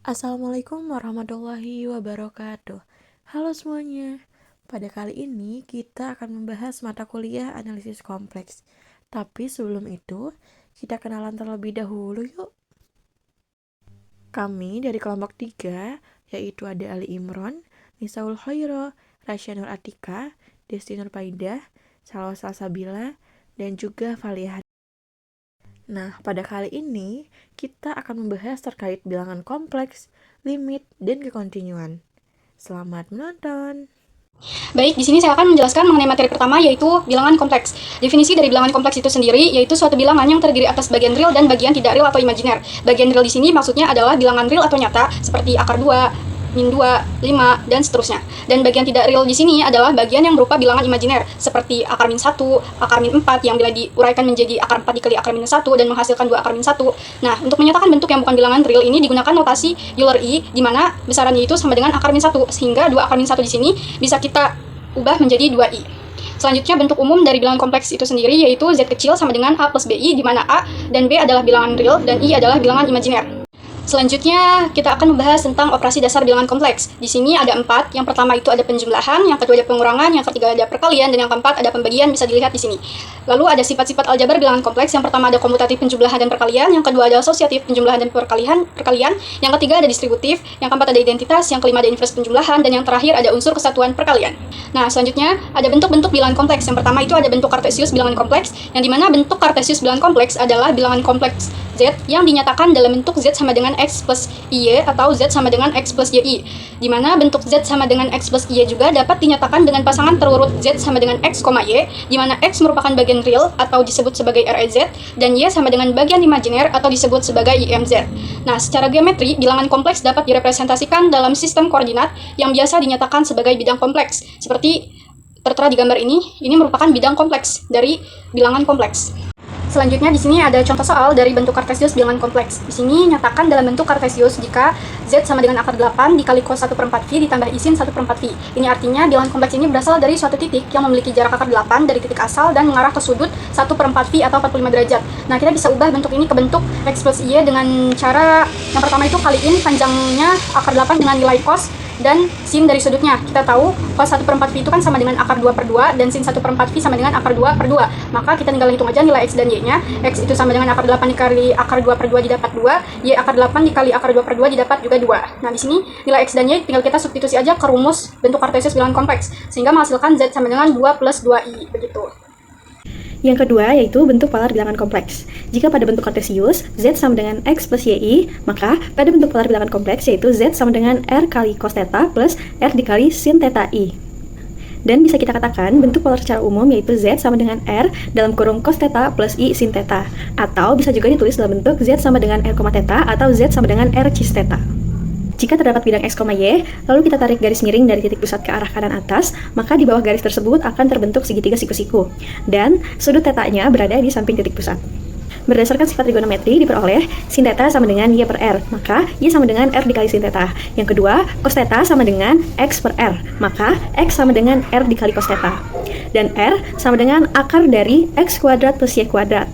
Assalamualaikum warahmatullahi wabarakatuh. Halo semuanya. Pada kali ini kita akan membahas mata kuliah analisis kompleks. Tapi sebelum itu, kita kenalan terlebih dahulu yuk. Kami dari kelompok 3, yaitu ada Ali Imron, Nisaul Khairo, Rasya Nur Atika, Desti Nur Paidah, Salwa Salsabila, dan juga Valia. Nah, pada kali ini kita akan membahas terkait bilangan kompleks, limit, dan kekontinuan. Selamat menonton. Baik, di sini saya akan menjelaskan mengenai materi pertama, yaitu bilangan kompleks. Definisi dari bilangan kompleks itu sendiri yaitu suatu bilangan yang terdiri atas bagian real dan bagian tidak real atau imajiner. Bagian real di sini maksudnya adalah bilangan real atau nyata seperti akar 2, min 2, 5, dan seterusnya. Dan bagian tidak real di sini adalah bagian yang berupa bilangan imajiner seperti akar min 1, akar min 4 yang bila diuraikan menjadi akar 4 dikali akar min 1 dan menghasilkan 2 akar min 1. Nah, untuk menyatakan bentuk yang bukan bilangan real ini digunakan notasi Euler-I di mana besarannya itu sama dengan akar min 1 sehingga 2 akar min 1 di sini bisa kita ubah menjadi 2i. Selanjutnya, bentuk umum dari bilangan kompleks itu sendiri yaitu Z kecil sama dengan A plus BI, di mana A dan B adalah bilangan real dan I adalah bilangan imajiner. Selanjutnya, kita akan membahas tentang operasi dasar bilangan kompleks. Di sini ada 4. Yang pertama itu ada penjumlahan, yang kedua ada pengurangan, yang ketiga ada perkalian, dan yang keempat ada pembagian, bisa dilihat di sini. Lalu ada sifat-sifat aljabar bilangan kompleks. Yang pertama ada komutatif penjumlahan dan perkalian, yang kedua ada asosiatif penjumlahan dan perkalian, yang ketiga ada distributif, yang keempat ada identitas, yang kelima ada inverse penjumlahan, dan yang terakhir ada unsur kesatuan perkalian. Nah, selanjutnya ada bentuk-bentuk bilangan kompleks. Yang pertama itu ada bentuk kartesius bilangan kompleks, yang dimana bentuk kartesius bilangan kompleks adalah bilangan kompleks Z yang dinyatakan dalam bentuk Z sama dengan X plus Y atau Z sama dengan X plus YI, di mana bentuk Z sama dengan X plus Y juga dapat dinyatakan dengan pasangan terurut Z sama dengan X, Y, di mana X merupakan bagian real atau disebut sebagai REZ, dan Y sama dengan bagian imajiner atau disebut sebagai IMZ. Nah, secara geometri, bilangan kompleks dapat direpresentasikan dalam sistem koordinat yang biasa dinyatakan sebagai bidang kompleks. Seperti tertera di gambar ini merupakan bidang kompleks dari bilangan kompleks. Selanjutnya di sini ada contoh soal dari bentuk kartesius bilangan kompleks. Di sini nyatakan dalam bentuk kartesius jika Z sama dengan akar 8 dikali cos 1/4 V ditambah I sin 1/4 V. Ini artinya bilangan kompleks ini berasal dari suatu titik yang memiliki jarak akar 8 dari titik asal dan mengarah ke sudut 1/4 V atau 45 derajat. Nah, kita bisa ubah bentuk ini ke bentuk X plus Y dengan cara yang pertama itu kaliin panjangnya akar 8 dengan nilai cos dan sin dari sudutnya. Kita tahu cos 1/4 V itu kan sama dengan akar 2/2 dan sin 1/4 V sama dengan akar 2/2. Maka kita tinggal hitung aja nilai X dan Y-nya. X itu sama dengan akar 8 dikali akar 2/2 didapat 2, Y akar 8 dikali akar 2/2 didapat juga 2. Nah, di sini nilai X dan Y tinggal kita substitusi aja ke rumus bentuk kartesius bilangan kompleks sehingga menghasilkan Z sama dengan 2 plus 2I, begitu. Yang kedua yaitu bentuk polar bilangan kompleks. Jika pada bentuk kartesius, Z sama dengan X plus YI, maka pada bentuk polar bilangan kompleks yaitu Z sama dengan R kali cos theta plus R dikali sin theta I. Dan bisa kita katakan bentuk polar secara umum yaitu Z sama dengan R dalam kurung cos theta plus I sin theta. Atau bisa juga ditulis dalam bentuk Z sama dengan R, theta atau Z sama dengan R cis theta. Jika terdapat bidang X, Y, lalu kita tarik garis miring dari titik pusat ke arah kanan atas, maka di bawah garis tersebut akan terbentuk segitiga siku-siku, dan sudut tetanya berada di samping titik pusat. Berdasarkan sifat trigonometri diperoleh sin theta sama dengan Y per R, maka Y sama dengan R dikali sin theta. Yang kedua, cos theta sama dengan X per R, maka X sama dengan R dikali cos theta. Dan R sama dengan akar dari X kuadrat plus Y kuadrat.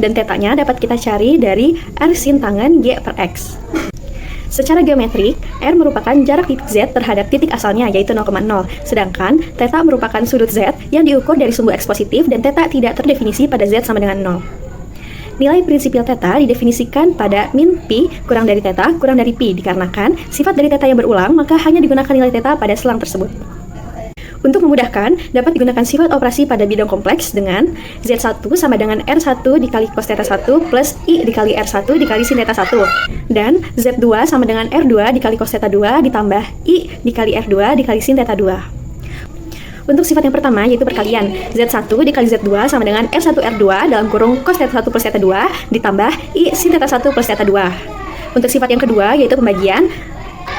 Dan tetanya dapat kita cari dari R sin tangen Y per X. Secara geometrik, R merupakan jarak titik Z terhadap titik asalnya, yaitu 0,0. Sedangkan theta merupakan sudut Z yang diukur dari sumbu X positif dan theta tidak terdefinisi pada Z sama dengan 0. Nilai prinsipil theta didefinisikan pada min pi kurang dari theta kurang dari pi, dikarenakan sifat dari theta yang berulang, maka hanya digunakan nilai theta pada selang tersebut. Untuk memudahkan, dapat digunakan sifat operasi pada bidang kompleks dengan Z1 sama dengan R1 dikali cos theta 1 plus I dikali R1 dikali sin theta 1. Dan Z2 sama dengan R2 dikali cos theta 2 ditambah I dikali R2 dikali sin theta 2. Untuk sifat yang pertama yaitu perkalian, Z1 dikali Z2 sama dengan R1 R2 dalam kurung cos theta 1 plus theta 2 ditambah I sin theta 1 plus theta 2. Untuk sifat yang kedua yaitu pembagian,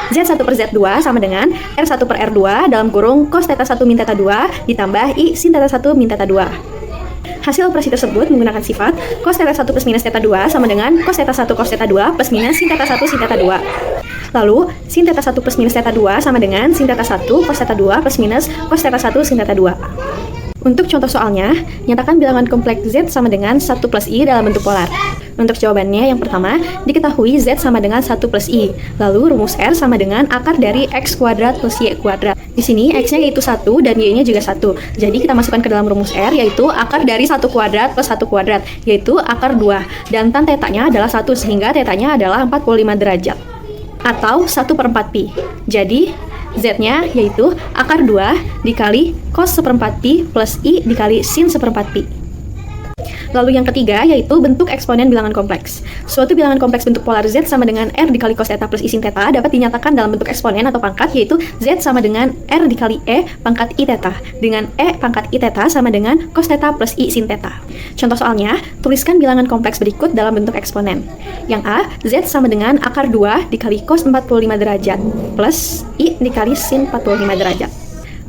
Z1 per Z2 sama dengan R1 per R2 dalam kurung cos theta 1 min theta 2 ditambah I sin theta 1 min theta 2. Hasil operasi tersebut menggunakan sifat cos theta 1 plus minus theta 2 sama dengan cos theta 1 cos theta 2 plus minus sin theta 1 sin theta 2. Lalu, sin theta 1 plus minus theta 2 sama dengan sin theta 1 cos theta 2 plus minus cos theta 1 sin theta 2. Untuk contoh soalnya, nyatakan bilangan kompleks Z sama dengan 1 plus I dalam bentuk polar. Untuk jawabannya yang pertama, diketahui Z sama dengan 1 plus I. Lalu rumus R sama dengan akar dari X kuadrat plus Y kuadrat. Di sini X-nya yaitu 1 dan Y-nya juga 1. Jadi kita masukkan ke dalam rumus R yaitu akar dari 1 kuadrat plus 1 kuadrat, yaitu akar 2. Dan tan tetanya adalah 1 sehingga tetanya adalah 45 derajat. Atau 1 per 4 pi. Jadi Z-nya yaitu akar 2 dikali cos seperempat pi plus I dikali sin seperempat pi. Lalu yang ketiga yaitu bentuk eksponen bilangan kompleks. Suatu bilangan kompleks bentuk polar Z sama dengan R dikali cos theta plus I sin theta dapat dinyatakan dalam bentuk eksponen atau pangkat yaitu Z sama dengan R dikali E pangkat I theta dengan E pangkat I theta sama dengan cos theta plus I sin theta. Contoh soalnya, tuliskan bilangan kompleks berikut dalam bentuk eksponen. Yang A, Z sama dengan akar 2 dikali cos 45 derajat plus I dikali sin 45 derajat.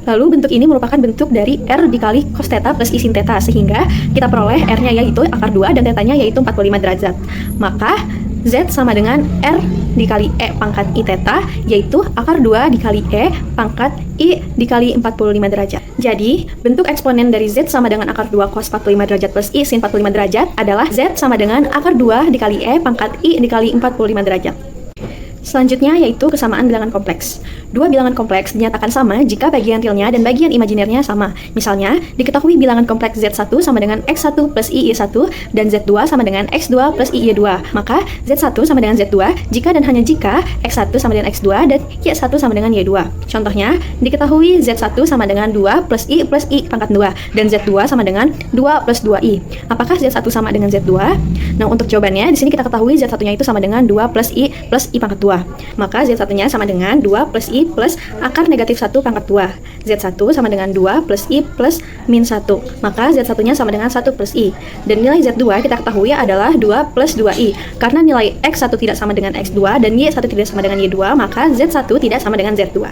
Lalu bentuk ini merupakan bentuk dari R dikali cos theta plus I sin theta sehingga kita peroleh R-nya yaitu akar 2 dan theta-nya yaitu 45 derajat. Maka Z sama dengan R dikali E pangkat I theta yaitu akar 2 dikali E pangkat I dikali 45 derajat. Jadi, bentuk eksponen dari Z sama dengan akar 2 cos 45 derajat plus I sin 45 derajat adalah Z sama dengan akar 2 dikali E pangkat I dikali 45 derajat. Selanjutnya yaitu kesamaan bilangan kompleks. Dua bilangan kompleks dinyatakan sama jika bagian realnya dan bagian imajinernya sama. Misalnya, diketahui bilangan kompleks Z1 sama dengan X1 plus IY1 dan Z2 sama dengan X2 plus IY2. Maka, Z1 sama dengan Z2 jika dan hanya jika X1 sama dengan X2 dan Y1 sama dengan Y2. Contohnya, diketahui Z1 sama dengan 2 plus I pangkat 2 dan Z2 sama dengan 2 plus 2I. Apakah Z1 sama dengan Z2? Nah, untuk jawabannya, di sini kita ketahui Z1-nya itu sama dengan 2 plus I pangkat 2. Maka Z1-nya sama dengan 2 plus I plus akar negatif 1 pangkat 2. Z1 sama dengan 2 plus I plus min 1. Maka Z1-nya sama dengan 1 plus I. Dan nilai Z2 kita ketahui adalah 2 plus 2I. Karena nilai X1 tidak sama dengan X2 dan Y1 tidak sama dengan Y2, maka Z1 tidak sama dengan Z2.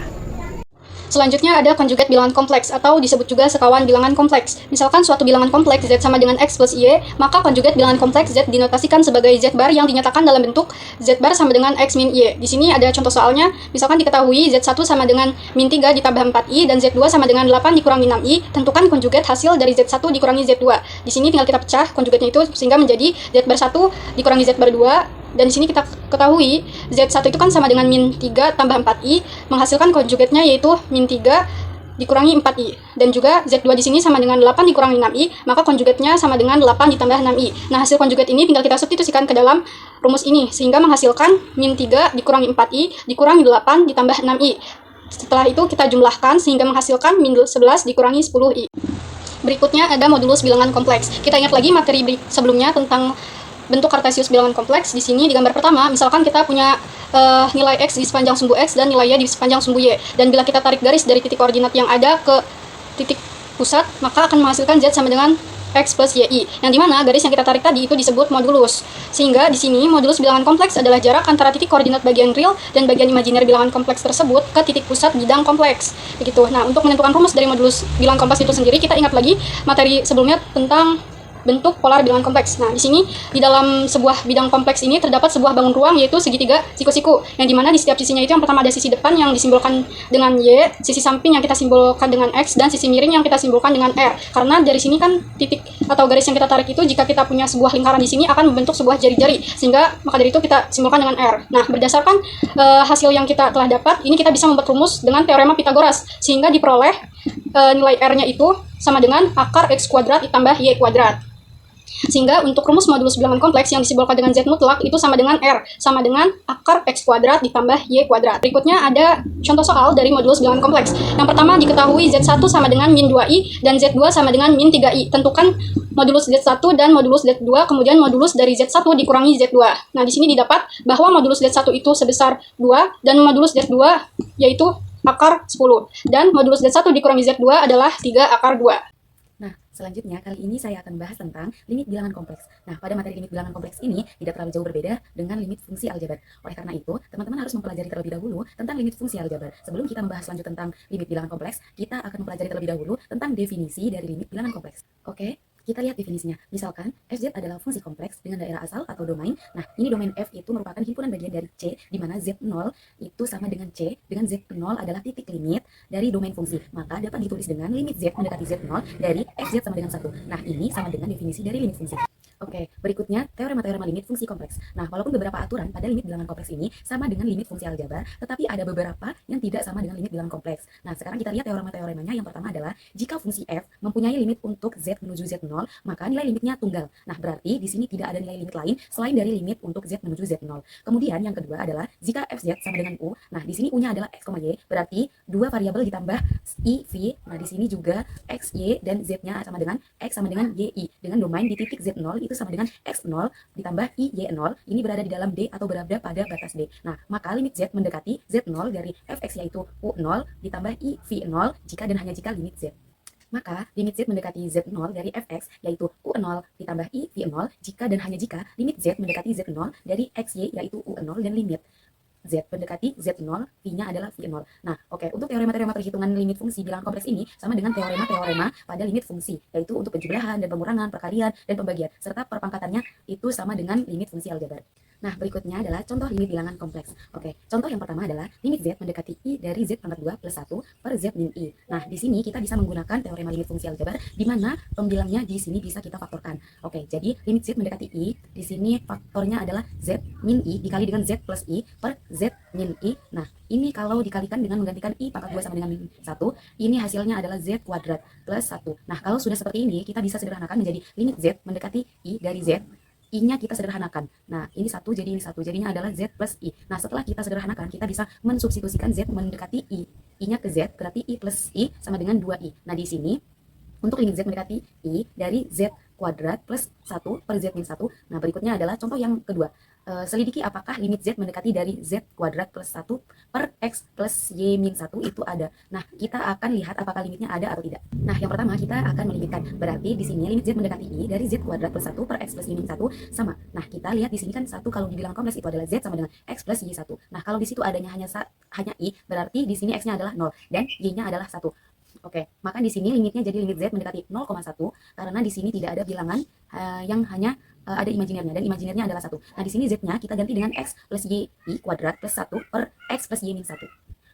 Selanjutnya ada konjugat bilangan kompleks atau disebut juga sekawan bilangan kompleks. Misalkan suatu bilangan kompleks Z sama dengan X plus Y, maka konjugat bilangan kompleks Z dinotasikan sebagai Z bar yang dinyatakan dalam bentuk Z bar sama dengan X min Y. Di sini ada contoh soalnya, misalkan diketahui Z1 sama dengan min 3 ditambah 4I dan Z2 sama dengan 8 dikurangi 6I, tentukan konjugat hasil dari Z1 dikurangi Z2. Di sini tinggal kita pecah konjugatnya itu sehingga menjadi Z bar 1 dikurangi Z bar 2. Dan di sini kita ketahui Z1 itu kan sama dengan min 3 tambah 4I, menghasilkan konjugatnya yaitu min 3 dikurangi 4I. Dan juga Z2 di sini sama dengan 8 dikurangi 6I, maka konjugatnya sama dengan 8 ditambah 6I. Nah, hasil konjugat ini tinggal kita substitusikan ke dalam rumus ini, sehingga menghasilkan min 3 dikurangi 4I dikurangi 8 ditambah 6I. Setelah itu kita jumlahkan sehingga menghasilkan min 11 dikurangi 10I. Berikutnya ada modulus bilangan kompleks. Kita ingat lagi materi sebelumnya tentang bentuk kartesius bilangan kompleks. Di sini di gambar pertama, misalkan kita punya nilai X di sepanjang sumbu X dan nilai Y di sepanjang sumbu Y. Dan bila kita tarik garis dari titik koordinat yang ada ke titik pusat, maka akan menghasilkan Z sama dengan X plus YI. Yang dimana garis yang kita tarik tadi itu disebut modulus. Sehingga di sini modulus bilangan kompleks adalah jarak antara titik koordinat bagian real dan bagian imajiner bilangan kompleks tersebut ke titik pusat bidang kompleks. Begitu. Nah, untuk menentukan rumus dari modulus bilangan kompleks itu sendiri, kita ingat lagi materi sebelumnya tentang bentuk polar bilangan kompleks. Nah, di sini di dalam sebuah bidang kompleks ini terdapat sebuah bangun ruang yaitu segitiga siku-siku, yang dimana di setiap sisinya itu yang pertama ada sisi depan yang disimbolkan dengan Y, sisi samping yang kita simbolkan dengan X, dan sisi miring yang kita simbolkan dengan R. Karena dari sini kan titik atau garis yang kita tarik itu jika kita punya sebuah lingkaran di sini akan membentuk sebuah jari-jari, sehingga maka dari itu kita simbolkan dengan R. Nah, berdasarkan hasil yang kita telah dapat, ini kita bisa membuat rumus dengan teorema Pitagoras, sehingga diperoleh nilai R-nya itu sama dengan akar X kuadrat ditambah Y kuadrat. Sehingga untuk rumus modulus bilangan kompleks yang disimbolkan dengan Z mutlak itu sama dengan R, sama dengan akar X kuadrat ditambah Y kuadrat. Berikutnya ada contoh soal dari modulus bilangan kompleks. Yang pertama diketahui Z1 sama dengan min 2I dan Z2 sama dengan min 3I. Tentukan modulus Z1 dan modulus Z2, kemudian modulus dari Z1 dikurangi Z2. Nah, di sini didapat bahwa modulus Z1 itu sebesar 2 dan modulus Z2 yaitu akar 10. Dan modulus Z1 dikurangi Z2 adalah 3 akar 2. Nah, selanjutnya kali ini saya akan bahas tentang limit bilangan kompleks. Nah, pada materi limit bilangan kompleks ini tidak terlalu jauh berbeda dengan limit fungsi aljabar. Oleh karena itu, teman-teman harus mempelajari terlebih dahulu tentang limit fungsi aljabar. Sebelum kita membahas lanjut tentang limit bilangan kompleks, kita akan mempelajari terlebih dahulu tentang definisi dari limit bilangan kompleks. Oke, Kita lihat definisinya. Misalkan fz adalah fungsi kompleks dengan daerah asal atau domain. Nah, ini domain f itu merupakan himpunan bagian dari c, di mana z0 itu sama dengan c, dengan z0 adalah titik limit dari domain fungsi. Maka dapat ditulis dengan limit z mendekati z0 dari fz sama dengan 1. Nah, ini sama dengan definisi dari limit fungsi. Oke, berikutnya teorema-teorema limit fungsi kompleks. Nah, walaupun beberapa aturan pada limit bilangan kompleks ini sama dengan limit fungsi aljabar, tetapi ada beberapa yang tidak sama dengan limit bilangan kompleks. Nah, sekarang kita lihat teorema-teoremanya. Yang pertama adalah jika fungsi f mempunyai limit untuk z menuju z0, maka nilai limitnya tunggal. Nah, berarti di sini tidak ada nilai limit lain selain dari limit untuk z menuju z0. Kemudian yang kedua adalah jika fz sama dengan u. Nah, di sini u-nya adalah x, y, berarti dua variabel ditambah i, v. Nah, di sini juga x, y, dan z-nya sama dengan x sama dengan y, i. Dengan domain di titik z0 itu sama dengan x0 ditambah i, y0. Ini berada di dalam D atau berada pada batas D. Nah, maka limit z mendekati z0 dari fx yaitu u0 ditambah i, v0 jika dan hanya jika limit z. Maka limit z mendekati z0 dari fx yaitu u0 ditambah i, v0 jika dan hanya jika limit z mendekati z0 dari xy yaitu u0 dan limit z mendekati z0, v-nya adalah v0. Nah, oke, untuk teorema-teorema perhitungan limit fungsi bilangan kompleks ini sama dengan teorema-teorema pada limit fungsi, yaitu untuk penjumlahan dan pengurangan, perkalian, dan pembagian, serta perpangkatannya itu sama dengan limit fungsi aljabar. Nah, berikutnya adalah contoh limit bilangan kompleks. Oke, contoh yang pertama adalah limit z mendekati i dari z pangkat 2 plus 1 per z min i. Nah, di sini kita bisa menggunakan teorema limit fungsi aljabar di mana pembilangnya di sini bisa kita faktorkan. Oke, jadi limit z mendekati i, di sini faktornya adalah z min i dikali dengan z plus i per z min i. Nah, ini kalau dikalikan dengan menggantikan i pangkat 2 sama dengan min 1, ini hasilnya adalah z kuadrat plus 1. Nah, kalau sudah seperti ini, kita bisa sederhanakan menjadi limit z mendekati i dari z. I-nya kita sederhanakan. Nah, ini 1 jadi ini 1. Jadinya adalah Z plus I. Nah, setelah kita sederhanakan, kita bisa mensubstitusikan Z mendekati I. I-nya ke Z, berarti I plus I sama dengan 2I. Nah, di sini, untuk limit Z mendekati I dari Z kuadrat plus 1 per Z min 1. Nah, berikutnya adalah contoh yang kedua. Selidiki apakah limit Z mendekati dari Z kuadrat plus 1 per X plus Y min 1 itu ada. Nah, kita akan lihat apakah limitnya ada atau tidak. Nah, yang pertama kita akan melimitkan. Berarti di sini limit Z mendekati I dari Z kuadrat plus 1 per X plus Y min 1 sama. Nah, kita lihat di sini kan 1 kalau dibilang kompleks itu adalah Z sama dengan X plus Y 1. Nah, kalau di situ adanya hanya I, berarti di sini X-nya adalah 0 dan Y-nya adalah 1. Oke, maka di sini limitnya jadi limit Z mendekati 0,1 karena di sini tidak ada bilangan yang hanya ada imajinernya dan imajinernya adalah 1. Nah, di sini Z-nya kita ganti dengan X plus Y I kuadrat plus 1 per X plus Y min 1.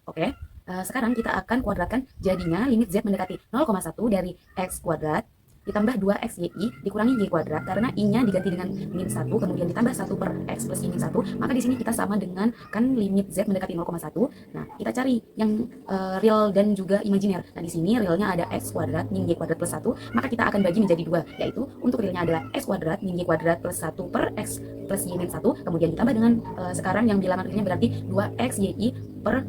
Oke, sekarang kita akan kuadratkan jadinya limit Z mendekati 0,1 dari X kuadrat ditambah 2xyi dikurangi y kuadrat karena i-nya diganti dengan min 1 kemudian ditambah 1 per x plus y min 1, maka di sini kita sama dengan kan limit z mendekati 0,1. Nah, kita cari yang real dan juga imajiner. Nah, di sini realnya ada x kuadrat min y kuadrat plus 1, maka kita akan bagi menjadi 2, yaitu untuk realnya adalah x kuadrat min y kuadrat plus 1 per x plus y min 1, kemudian ditambah dengan sekarang yang bilangan realnya berarti 2xyi per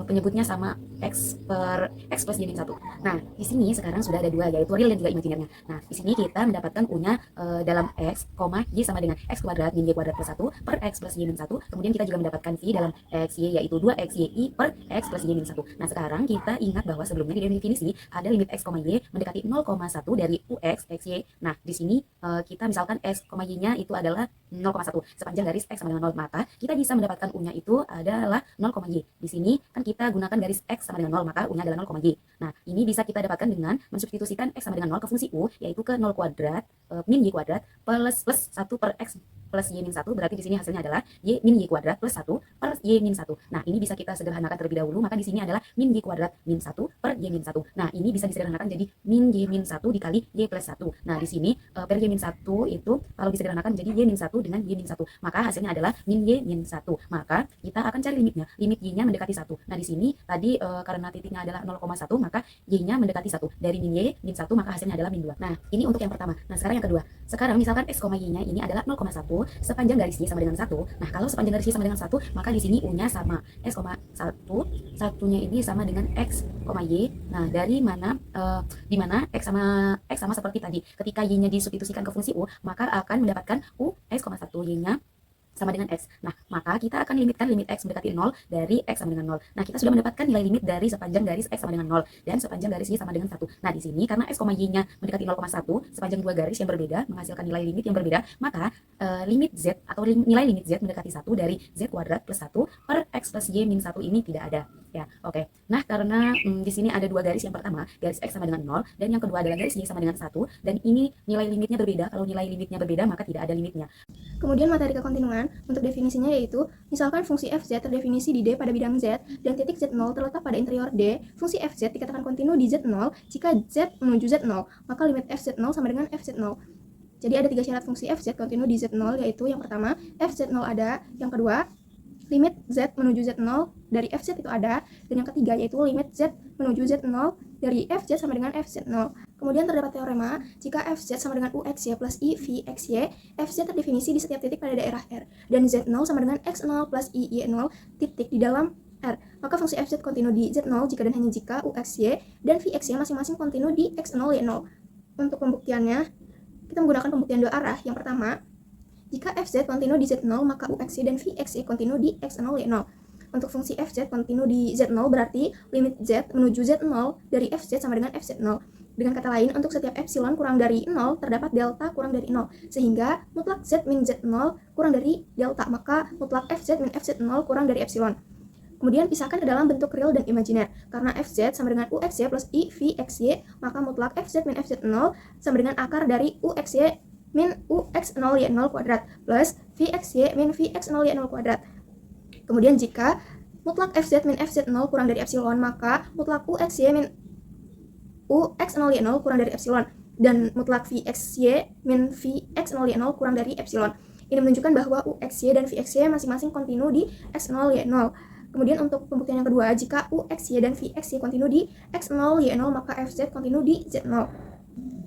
penyebutnya sama x per x plus y min 1. Nah, di sini sekarang sudah ada 2, yaitu real dan juga imajinernya. Nah, di sini kita mendapatkan U-nya dalam X, Y sama dengan X kuadrat min Y kuadrat plus 1 per X plus Y min 1. Kemudian kita juga mendapatkan V dalam X, Y yaitu 2XYI per X plus Y min 1. Nah, sekarang kita ingat bahwa sebelumnya di definisi ada limit X, Y mendekati 0,1 dari UX, XY. Nah, di sini kita misalkan X, Y-nya itu adalah 0,1 sepanjang garis X sama dengan 0. Maka kita bisa mendapatkan U-nya itu adalah 0,Y. Di sini kan kita gunakan garis X sama dengan 0, maka U-nya adalah 0,Y. Nah, ini bisa kita dapatkan dengan mensubstitusikan X sama dengan 0 ke fungsi U, yaitu ke 0 kuadrat min y kuadrat plus 1 per x plus y min 1, berarti di sini hasilnya adalah y min y kuadrat plus 1 per y min 1. Nah, ini bisa kita sederhanakan terlebih dahulu, maka di sini adalah min y kuadrat min 1 per y min 1. Nah, ini bisa disederhanakan jadi min y min 1 dikali y plus 1. Nah, di sini per y min 1 itu kalau disederhanakan jadi y min 1 dengan y min 1, maka hasilnya adalah min y min 1. Maka kita akan cari limitnya, limit y-nya mendekati 1. Nah, di sini tadi karena titiknya adalah 0,1, maka y-nya mendekati 1. Dari min y min 1, maka hasilnya adalah min 2. Nah, ini untuk yang pertama. Nah, sekarang yang kedua. Sekarang misalkan x, y-nya ini adalah 0,1 sepanjang garis y sama dengan 1. Nah, kalau sepanjang garis y sama dengan 1, maka di sini u-nya sama x, 1, satunya ini sama dengan x, y. Nah, dari mana di mana x sama seperti tadi. Ketika y-nya disubstitusikan ke fungsi u, maka akan mendapatkan u x, 1, y-nya sama dengan X. Nah, maka kita akan limitkan limit X mendekati 0 dari X sama dengan 0. Nah, kita sudah mendapatkan nilai limit dari sepanjang garis X sama dengan 0 dan sepanjang garis Y sama dengan 1. Nah, di sini karena X, Y-nya mendekati 0,1 sepanjang dua garis yang berbeda menghasilkan nilai limit yang berbeda, maka limit Z atau nilai limit Z mendekati 1 dari Z kuadrat plus 1 per X plus Y min 1 ini tidak ada. ya. Oke. Nah, karena di sini ada dua garis, yang pertama garis X sama dengan 0 dan yang kedua adalah garis Y sama dengan 1, dan ini nilai limitnya berbeda. Kalau nilai limitnya berbeda maka tidak ada limitnya. Kemudian materi kekontinuan untuk definisinya yaitu misalkan fungsi fz terdefinisi di D pada bidang Z dan titik Z0 terletak pada interior D, fungsi fz dikatakan kontinu di Z0 jika Z menuju Z0, maka limit fz0 sama dengan fz0. Jadi ada 3 syarat fungsi fz kontinu di Z0, yaitu yang pertama fz0 ada, yang kedua limit Z menuju Z0 dari Fz itu ada, dan yang ketiga yaitu limit Z menuju Z0 dari Fz sama dengan Fz0. Kemudian terdapat teorema jika Fz sama dengan UXY plus I VXY, Fz terdefinisi di setiap titik pada daerah R, dan Z0 sama dengan X0 plus I Y0 titik di dalam R. Maka fungsi Fz kontinu di Z0 jika dan hanya jika UXY dan VXY masing-masing kontinu di X0 Y0. Untuk pembuktiannya, kita menggunakan pembuktian dua arah. Yang pertama, jika Fz kontinu di Z0, maka UXY dan VXY kontinu di X0, Y0. Untuk fungsi Fz kontinu di Z0 berarti limit Z menuju Z0 dari Fz sama dengan Fz0. Dengan kata lain, untuk setiap epsilon kurang dari 0, terdapat delta kurang dari 0. Sehingga mutlak Z min Z0 kurang dari delta, maka mutlak Fz min Fz0 kurang dari epsilon. Kemudian pisahkan ke dalam bentuk real dan imajiner. Karena Fz sama dengan UXY plus I VXY, maka mutlak Fz min Fz0 sama dengan akar dari UXY min UX0 Y0 kuadrat plus VXY min VX0 Y0 kuadrat. Kemudian jika mutlak Fz min Fz0 kurang dari epsilon, maka mutlak UXY min UX0 Y0 kurang dari epsilon, dan mutlak VXY min VX0 Y0 kurang dari epsilon. Ini menunjukkan bahwa UXY dan VXY masing-masing kontinu di X0 Y0. Kemudian untuk pembuktian yang kedua, jika UXY dan VXY kontinu di X0 Y0, maka Fz kontinu di Z0.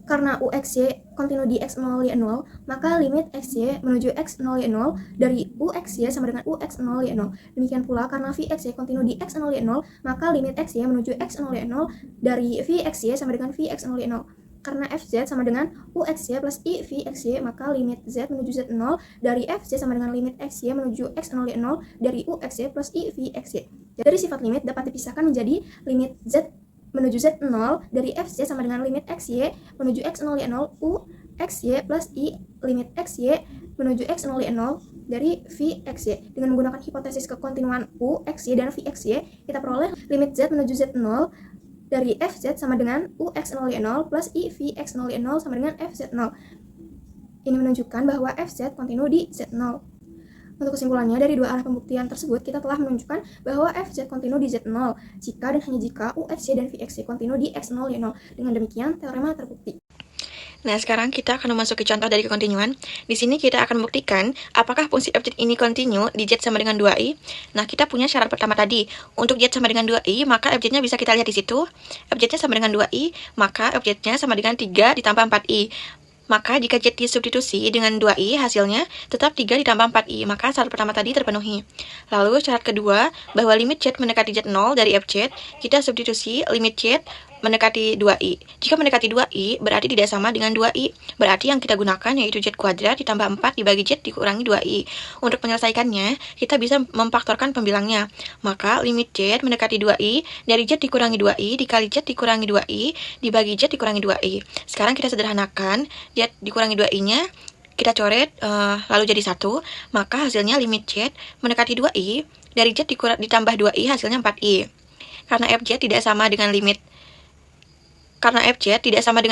Karena UXY kontinu di X0 Y0, maka limit XY menuju X0 Y0 dari UXY sama dengan UX0 Y0. Demikian pula karena VXY kontinu di X0 Y0, maka limit XY menuju X0 Y0 dari VXY sama dengan VX0 Y0. Karena Fz sama dengan UXY plus I VXY, maka limit Z menuju Z0 dari Fz sama dengan limit XY menuju X0 Y0 dari UXY plus I VXY. Dari sifat limit dapat dipisahkan menjadi limit Z menuju Z0 dari Fz sama dengan limit XY menuju X0 Y0 U XY plus I limit XY menuju X0 Y0 dari VXY. Dengan menggunakan hipotesis kekontinuan U, XY, dan VXY, kita peroleh limit Z menuju Z0 dari Fz sama dengan UX0 Y0 plus I VX0 Y0 sama dengan Fz0. Ini menunjukkan bahwa Fz kontinu di Z0. Untuk kesimpulannya, dari dua arah pembuktian tersebut, kita telah menunjukkan bahwa Fz kontinu di Z0 jika dan hanya jika UXY dan VXY kontinu di X0 Y0. Dengan demikian, teorema terbukti. Nah, sekarang kita akan memasuki contoh dari kekontinuan. Di sini kita akan membuktikan apakah fungsi fz ini kontinu di Z sama dengan 2i. Nah, kita punya syarat pertama tadi. Untuk Z sama dengan 2i, maka fz-nya bisa kita lihat di situ. Fz-nya sama dengan 2i, maka fz-nya sama dengan 3 ditambah 4i. Maka jika Z disubstitusi dengan 2i, hasilnya tetap 3 ditambah 4i, maka syarat pertama tadi terpenuhi. Lalu syarat kedua, bahwa limit Z mendekati Z0 dari Fz, kita substitusi limit Z mendekati 2i. Jika mendekati 2i, berarti tidak sama dengan 2i. Berarti yang kita gunakan yaitu Z kuadrat ditambah 4 dibagi Z dikurangi 2i. Untuk menyelesaikannya, kita bisa memfaktorkan pembilangnya. Maka limit Z mendekati 2i dari Z dikurangi 2i dikali Z dikurangi 2i dibagi Z dikurangi 2i. Sekarang kita sederhanakan, Z dikurangi 2i-nya kita coret lalu jadi 1, maka hasilnya limit Z mendekati 2i dari Z ditambah 2i hasilnya 4i. Karena Fz tidak sama dengan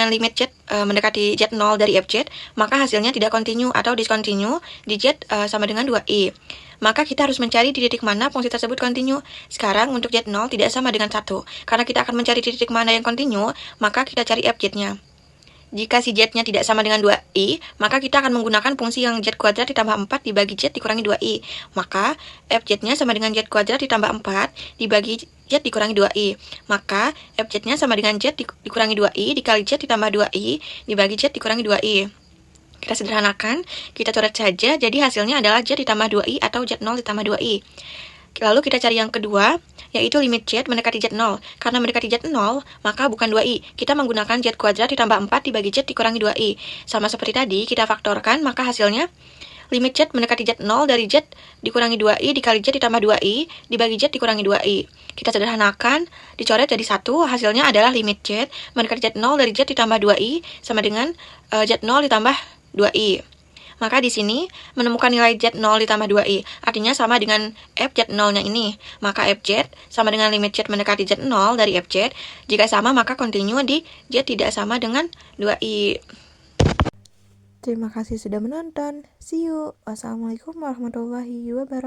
limit Z mendekati Z0 dari Fz, maka hasilnya tidak kontinu atau diskontinu di Z sama dengan 2i. Maka kita harus mencari di titik mana fungsi tersebut kontinu. Sekarang untuk Z0 tidak sama dengan 1. Karena kita akan mencari di titik mana yang kontinu, maka kita cari Fz-nya. Jika si Z-nya tidak sama dengan 2i, maka kita akan menggunakan fungsi yang Z kuadrat ditambah 4 dibagi Z dikurangi 2i. Maka Fz-nya sama dengan Z kuadrat ditambah 4 dibagi Z dikurangi 2i. Maka Fz-nya sama dengan Z dikurangi 2i dikali Z ditambah 2i dibagi Z dikurangi 2i. Kita sederhanakan, kita coret saja, jadi hasilnya adalah Z ditambah 2i atau Z0 ditambah 2i. Lalu kita cari yang kedua, yaitu limit Z mendekati Z0. Karena mendekati Z0, maka bukan 2i. Kita menggunakan Z kuadrat ditambah 4 dibagi Z dikurangi 2i. Sama seperti tadi, kita faktorkan, maka hasilnya limit Z mendekati Z0 dari Z dikurangi 2i dikali Z ditambah 2i dibagi Z dikurangi 2i. Kita sederhanakan, dicoret jadi 1, hasilnya adalah limit Z mendekati Z0 dari Z ditambah 2i sama dengan Z0 ditambah 2i. Maka di sini menemukan nilai Z0 ditambah 2i, artinya sama dengan f Z0-nya ini. Maka fz sama dengan limit Z mendekati Z0 dari fz. Jika sama, maka kontinu di Z tidak sama dengan 2i. Terima kasih sudah menonton. See you. Wassalamualaikum warahmatullahi wabarakatuh.